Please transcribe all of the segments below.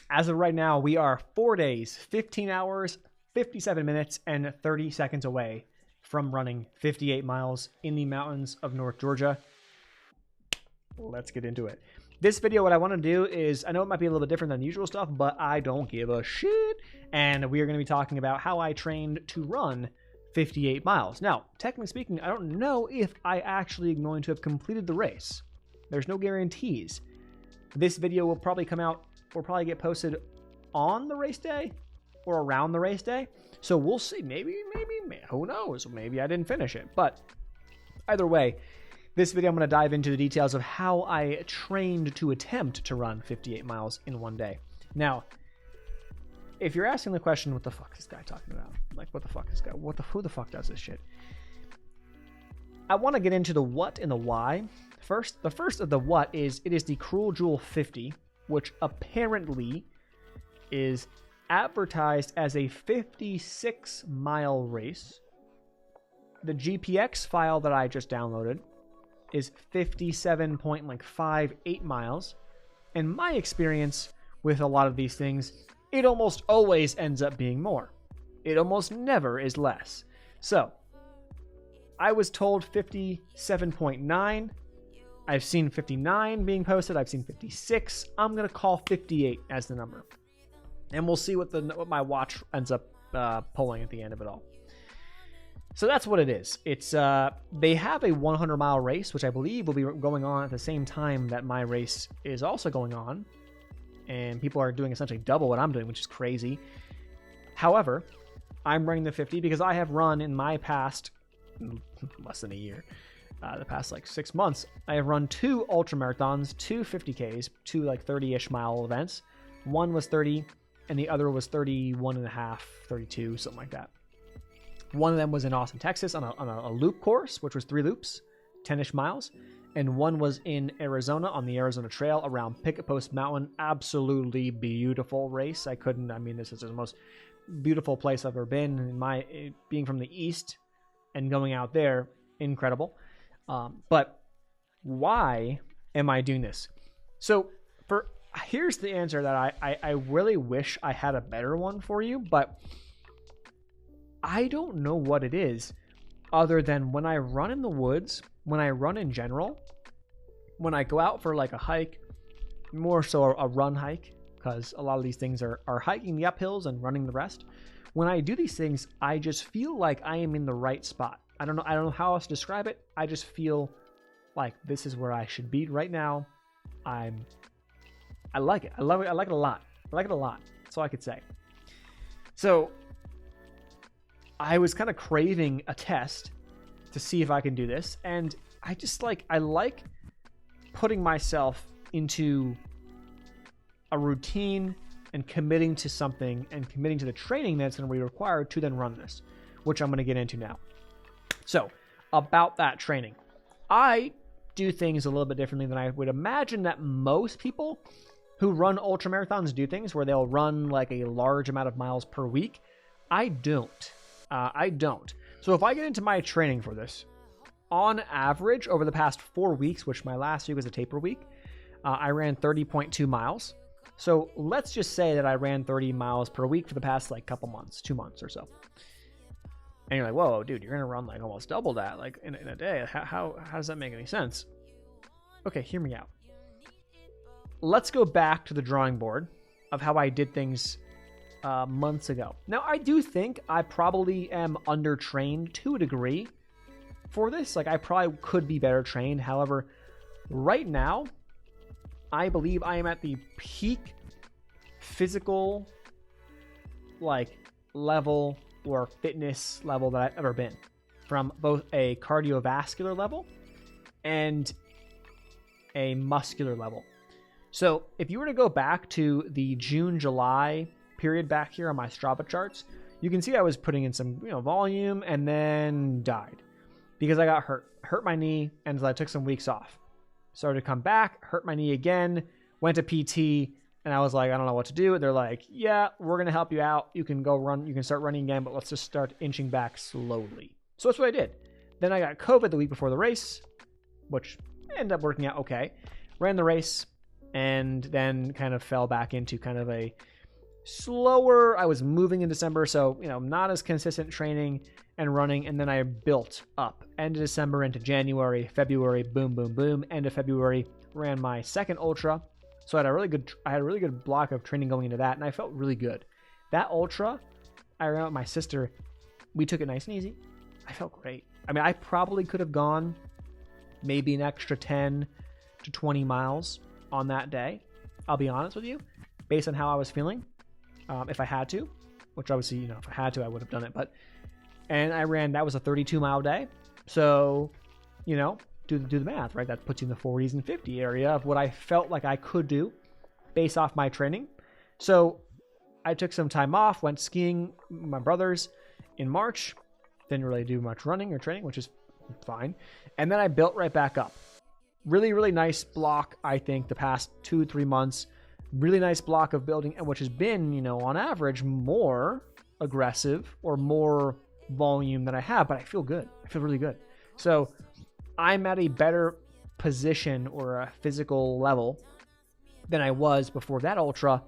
As of right now, we are 4 days, 15 hours, 57 minutes, and 30 seconds away from running 58 miles in the mountains of North Georgia. Let's get into it. This video, what I want to do is, I know it might be a little bit different than usual stuff, but I don't give a shit. And we are going to be talking about how I trained to run 58 miles. Now, technically speaking, I don't know if I actually am going to have completed the race. There's no guarantees. This video will probably come out, or probably get posted on the race day or around the race day. So we'll see. Maybe, who knows? Maybe I didn't finish it. But either way, this video I'm going to dive into the details of how I trained to attempt to run 58 miles in one day. Now, if you're asking the question, what the fuck is this guy talking about? Like, what the fuck is this guy? Who the fuck does this shit? I want to get into the what and the why. First, the first of the what is, it is the Cruel Jewel 50, which apparently is advertised as a 56-mile race. The GPX file that I just downloaded is 57.58 miles. In my experience with a lot of these things, it almost always ends up being more. It almost never is less. So, I was told 57.9. I've seen 59 being posted. I've seen 56. I'm going to call 58 as the number. And we'll see what my watch ends up pulling at the end of it all. So that's what it is. It's they have a 100-mile race, which I believe will be going on at the same time that my race is also going on. And people are doing essentially double what I'm doing, which is crazy. However, I'm running the 50 because I have run in my past, less than a year, the past like 6 months, I have run 2 ultramarathons, 2 50Ks, 2 like 30-ish mile events. One was 30 and the other was 31 and a half, 32, something like that. One of them was in Austin, Texas on a loop course, which was 3 loops, 10-ish miles. And one was in Arizona on the Arizona Trail around Picket Post Mountain. Absolutely beautiful race. This is the most beautiful place I've ever been. In being from the East and going out there, incredible. But why am I doing this? So here's the answer that I really wish I had a better one for you, but I don't know what it is other than when I run in the woods, when I run in general, when I go out for like a hike, more so a run hike, because a lot of these things are hiking the uphills and running the rest. When I do these things, I just feel like I am in the right spot. I don't know how else to describe it. I just feel like this is where I should be right now. I like it. I love it. I like it a lot. That's all I could say. So I was kind of craving a test to see if I can do this. And I like putting myself into a routine and committing to something and committing to the training that's going to be required to then run this, which I'm going to get into now. So about that training, I do things a little bit differently than I would imagine that most people who run ultramarathons do things, where they'll run like a large amount of miles per week. I don't. So if I get into my training for this, on average over the past 4 weeks, which my last week was a taper week, I ran 30.2 miles. So let's just say that I ran 30 miles per week for the past like couple months, 2 months or so. And you're like, whoa, dude, you're going to run like almost double that like in a day. How does that make any sense? Okay, hear me out. Let's go back to the drawing board of how I did things months ago. Now, I do think I probably am undertrained to a degree for this. Like, I probably could be better trained. However, right now, I believe I am at the peak physical level or fitness level that I've ever been, from both a cardiovascular level and a muscular level. So if you were to go back to the June-July period back here on my Strava charts, you can see I was putting in some volume and then died because I got hurt my knee, and I took some weeks off. Started to come back, hurt my knee again, went to PT, and I was like, I don't know what to do. They're like, yeah, we're going to help you out. You can go run, you can start running again, but let's just start inching back slowly. So that's what I did. Then I got COVID the week before the race, which ended up working out okay. Ran the race, and then kind of fell back into kind of a slower. I was moving in December, so not as consistent training and running, and then I built up end of December into January, February, boom, boom, boom. End of February, ran my second ultra, so I had a really good block of training going into that, and I felt really good. That ultra, I ran with my sister. We took it nice and easy. I felt great. I mean, I probably could have gone maybe an extra 10 to 20 miles on that day. I'll be honest with you, based on how I was feeling. If I had to, which obviously, if I had to, I would have done it. And I ran, that was a 32-mile day. So, do the math, right? That puts you in the 40s and 50 area of what I felt like I could do based off my training. So I took some time off, went skiing with my brothers in March. Didn't really do much running or training, which is fine. And then I built right back up. Really, really nice block, I think, the past 2-3 months. Really nice block of building, which has been, on average, more aggressive or more volume than I have, but I feel good. I feel really good. So I'm at a better position or a physical level than I was before that ultra.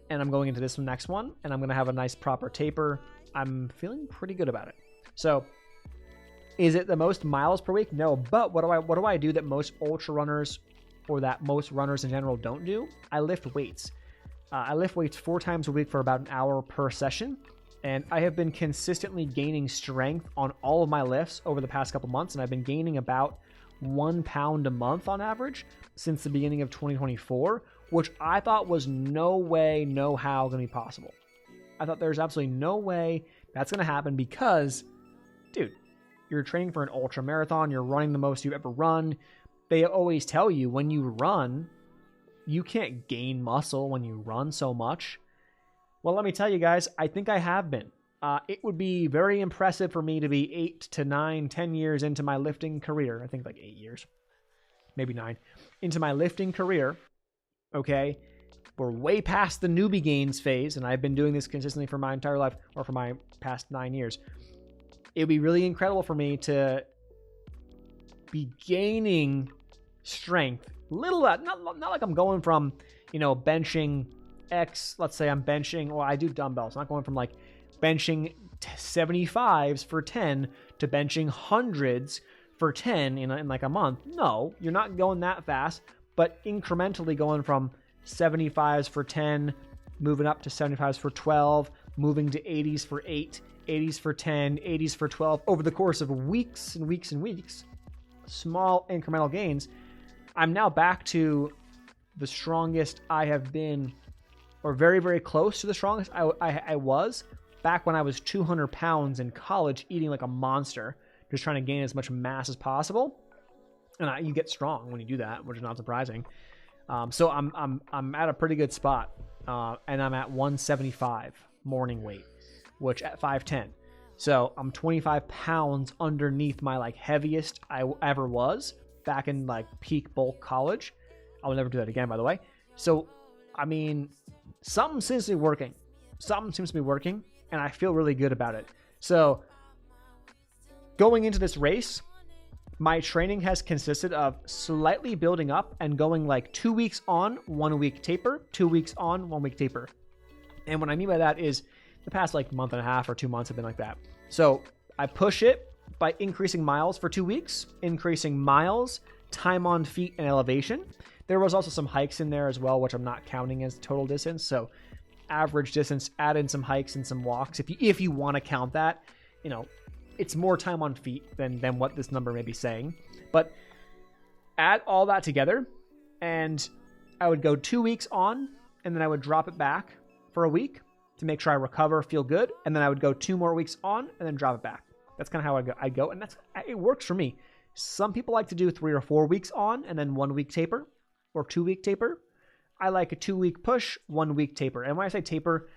And I'm going into this next one, and I'm going to have a nice proper taper. I'm feeling pretty good about it. So is it the most miles per week? No, but what do I do that most ultra runners or that most runners in general don't do? I lift weights. I lift weights 4 times a week for about an hour per session. And I have been consistently gaining strength on all of my lifts over the past couple months. And I've been gaining about 1 pound a month on average since the beginning of 2024, which I thought was no way, no how going to be possible. I thought there's absolutely no way that's going to happen because, dude, you're training for an ultra marathon. You're running the most you've ever run. They always tell you when you run, you can't gain muscle when you run so much. Well, let me tell you guys, I think I have been. It would be very impressive for me to be 8 to 9, 10 years into my lifting career. I think like 8 years, maybe 9, into my lifting career. Okay. We're way past the newbie gains phase, and I've been doing this consistently for my entire life, or for my past 9 years. It would be really incredible for me to be gaining strength. Not like I'm going from, benching X. Let's say I'm benching, well, I do dumbbells. Not going from like benching 75s for 10 to benching hundreds for 10 in like a month. No, you're not going that fast, but incrementally going from 75s for 10, moving up to 75s for 12, moving to 80s for 8, 80s for 10, 80s for 12 over the course of weeks and weeks and weeks. Small incremental gains. I'm now back to the strongest I have been, or very, very close to the strongest I was back when I was 200 pounds in college, eating like a monster, just trying to gain as much mass as possible. And you get strong when you do that, which is not surprising. So I'm at a pretty good spot, and I'm at 175 morning weight, which at 5'10". So I'm 25 pounds underneath my like heaviest I ever was back in like peak bulk college. I will never do that again, by the way. So, I mean, something seems to be working. And I feel really good about it. So going into this race, my training has consisted of slightly building up and going like 2 weeks on, 1 week taper, 2 weeks on, 1 week taper. And what I mean by that is the past like month and a half or 2 months have been like that. So I push it by increasing miles for 2 weeks, increasing miles, time on feet, and elevation. There was also some hikes in there as well, which I'm not counting as total distance. So average distance, add in some hikes and some walks. If you want to count that, it's more time on feet than what this number may be saying. But add all that together, and I would go 2 weeks on, and then I would drop it back for a week to make sure I recover, feel good. And then I would go 2 more weeks on and then drop it back. That's kind of how I go. And it works for me. Some people like to do 3 or 4 weeks on and then 1 week taper or 2 week taper. I like a 2 week push, 1 week taper. And when I say taper,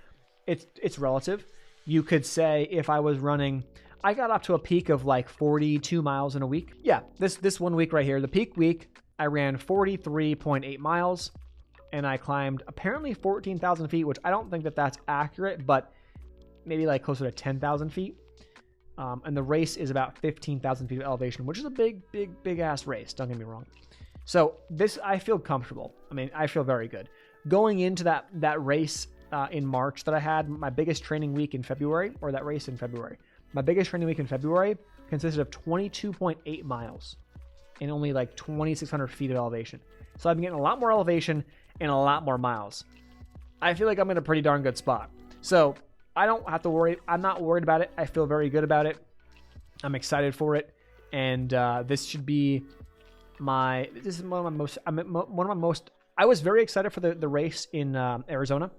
it's relative. You could say if I was running, I got up to a peak of like 42 miles in a week. Yeah, this 1 week right here, the peak week, I ran 43.8 miles and I climbed apparently 14,000 feet, which I don't think that's accurate, but maybe like closer to 10,000 feet. And the race is about 15,000 feet of elevation, which is a big ass race. Don't get me wrong. So this, I feel comfortable. I mean, I feel very good. Going into that race in March that I had, my biggest training week in February, or that race in February, my biggest training week in February consisted of 22.8 miles and only like 2,600 feet of elevation. So I've been getting a lot more elevation and a lot more miles. I feel like I'm in a pretty darn good spot. So I don't have to worry. I'm not worried about it. I feel very good about it. I'm excited for it. And this should be this is one of my most, I was very excited for the race in Arizona.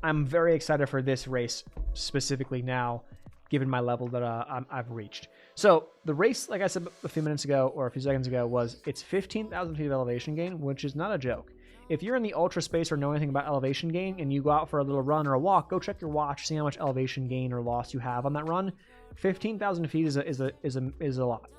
I'm very excited for this race specifically now, given my level that I've reached. So the race, like I said a few minutes ago or a few seconds ago, it's 15,000 feet of elevation gain, which is not a joke. If you're in the ultra space or know anything about elevation gain and you go out for a little run or a walk, go check your watch, see how much elevation gain or loss you have on that run. 15,000 feet is a lot.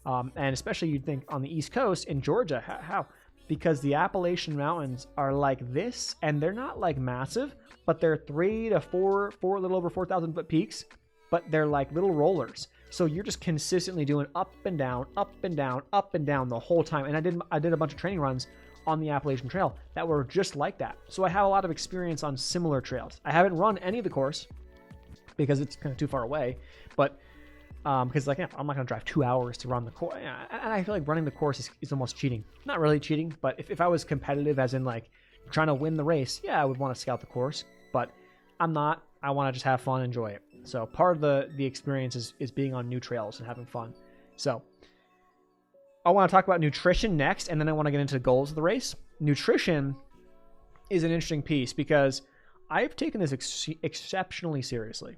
And especially you'd think on the East Coast in Georgia, how? Because the Appalachian Mountains are like this, and they're not like massive, but they're 3 to 4, a little over 4,000 foot peaks, but they're like little rollers. So you're just consistently doing up and down, up and down, up and down the whole time. And I did a bunch of training runs on the Appalachian Trail that were just like that. So I have a lot of experience on similar trails. I haven't run any of the course because it's kind of too far away, but because I'm not going to drive 2 hours to run the course. And I feel like running the course is almost cheating. Not really cheating, but if I was competitive, as in like trying to win the race, yeah, I would want to scout the course, but I'm not. I want to just have fun, enjoy it. So part of the experience is being on new trails and having fun. So I want to talk about nutrition next, and then I want to get into the goals of the race. Nutrition is an interesting piece because I've taken this exceptionally seriously.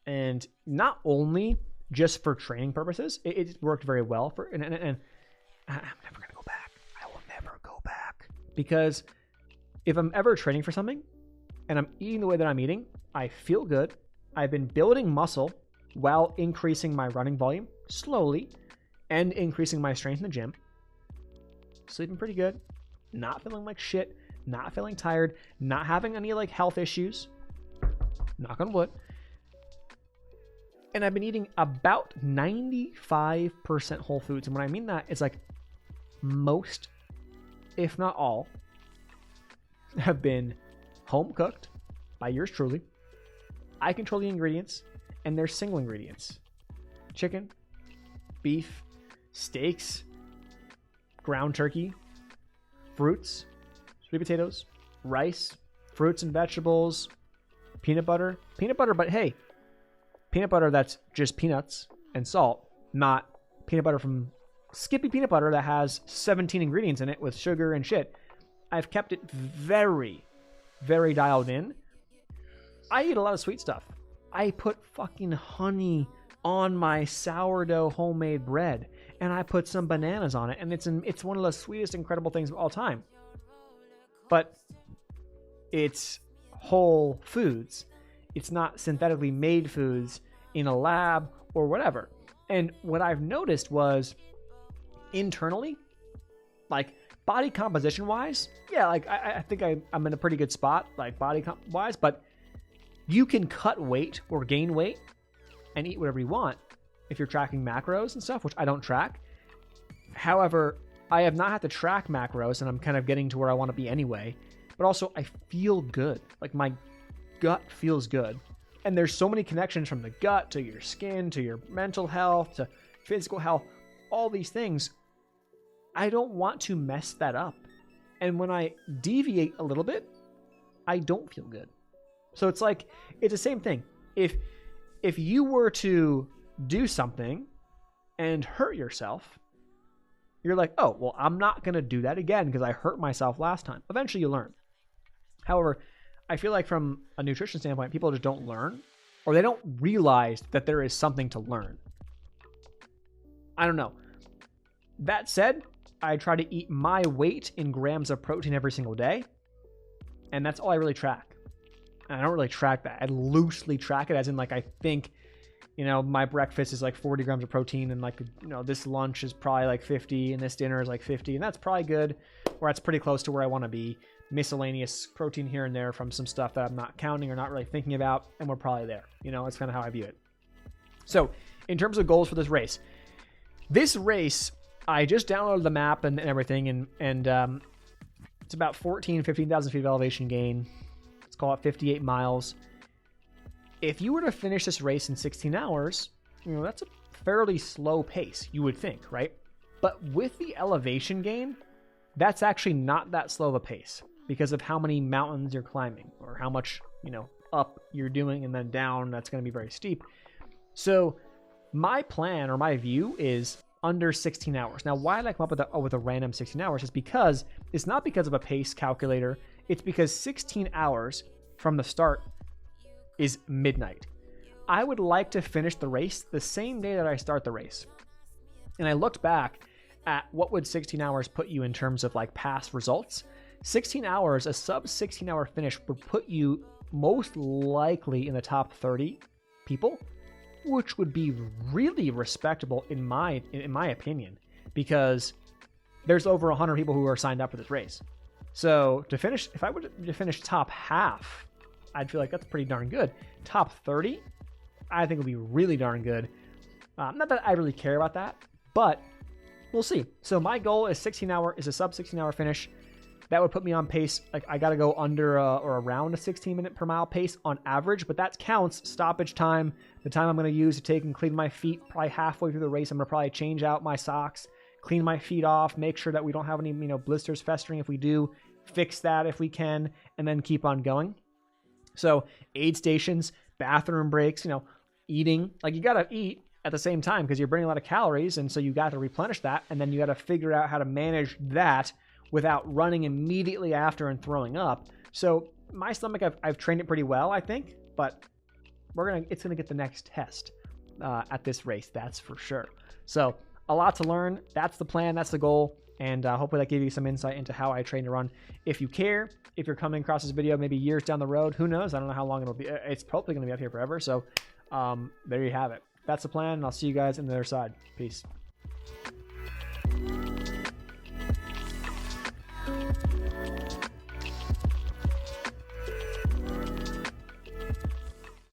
And not only just for training purposes, it worked very well and I'm never going to go back. I will never go back. Because if I'm ever training for something and I'm eating the way that I'm eating, I feel good. I've been building muscle while increasing my running volume slowly and increasing my strength in the gym. Sleeping pretty good. Not feeling like shit. Not feeling tired. Not having any like health issues. Knock on wood. And I've been eating about 95% whole foods. And when I mean that, it's like most, if not all, have been home cooked by yours truly. I control the ingredients, and they're single ingredients. Chicken, beef, steaks, ground turkey, fruits, sweet potatoes, rice, fruits and vegetables, peanut butter, but hey, peanut butter that's just peanuts and salt, not peanut butter from Skippy peanut butter that has 17 ingredients in it with sugar and shit. I've kept it very, very dialed in. I eat a lot of sweet stuff. I put fucking honey on my sourdough homemade bread, and I put some bananas on it, and it's one of the sweetest, incredible things of all time. But it's whole foods. It's not synthetically made foods in a lab or whatever. And what I've noticed was internally, like body composition wise, yeah, like I think I'm in a pretty good spot, like body comp wise, but you can cut weight or gain weight and eat whatever you want if you're tracking macros and stuff, which I don't track. However, I have not had to track macros, and I'm kind of getting to where I want to be anyway. But also, I feel good. Like, my gut feels good. And there's so many connections from the gut to your skin, to your mental health, to physical health, all these things. I don't want to mess that up. And when I deviate a little bit, I don't feel good. So it's like, it's the same thing. If you were to do something and hurt yourself, you're like, oh, well, I'm not going to do that again because I hurt myself last time. Eventually you learn. However, I feel like from a nutrition standpoint, people just don't learn, or they don't realize that there is something to learn. I don't know. That said, I try to eat my weight in grams of protein every single day, and that's all I really track. And I don't really track that. I loosely track it, as in, like, I think, my breakfast is like 40 grams of protein, and like, this lunch is probably like 50, and this dinner is like 50, and that's probably good, or that's pretty close to where I want to be. Miscellaneous protein here and there from some stuff that I'm not counting or not really thinking about, and we're probably there. That's kind of how I view it. So, in terms of goals for this race I just downloaded the map and everything, and it's about 15,000 feet of elevation gain. Let's call it 58 miles. If you were to finish this race in 16 hours, that's a fairly slow pace, you would think, right? But with the elevation gain, that's actually not that slow of a pace because of how many mountains you're climbing or how much, up you're doing and then down. That's going to be very steep. So my plan or my view is under 16 hours. Now, why did I come up with a random 16 hours? Is because it's not because of a pace calculator. It's because 16 hours from the start is midnight. I would like to finish the race the same day that I start the race. And I looked back at what would 16 hours put you in terms of like past results. 16 hours, a sub 16 hour finish would put you most likely in the top 30 people, which would be really respectable in my opinion, because there's over 100 people who are signed up for this race. So to finish, if I were to finish top half, I'd feel like that's pretty darn good. Top 30, I think would be really darn good. Not that I really care about that, but we'll see. So my goal is a sub 16 hour finish. That would put me on pace. Like I got to go under or around a 16 minute per mile pace on average, but that counts stoppage time, the time I'm going to use to take and clean my feet. Probably halfway through the race, I'm going to probably change out my socks, clean my feet off, make sure that we don't have any, blisters festering. If we do, fix that if we can, and then keep on going. So aid stations, bathroom breaks, eating, like you got to eat at the same time because you're burning a lot of calories. And so you got to replenish that. And then you got to figure out how to manage that without running immediately after and throwing up. So my stomach, I've trained it pretty well, I think, but it's going to get the next test at this race. That's for sure. So a lot to learn. That's the plan. That's the goal. And hopefully that gave you some insight into how I train to run. If you care, if you're coming across this video maybe years down the road, who knows? I don't know how long it'll be. It's probably going to be up here forever. So there you have it. That's the plan. And I'll see you guys on the other side. Peace.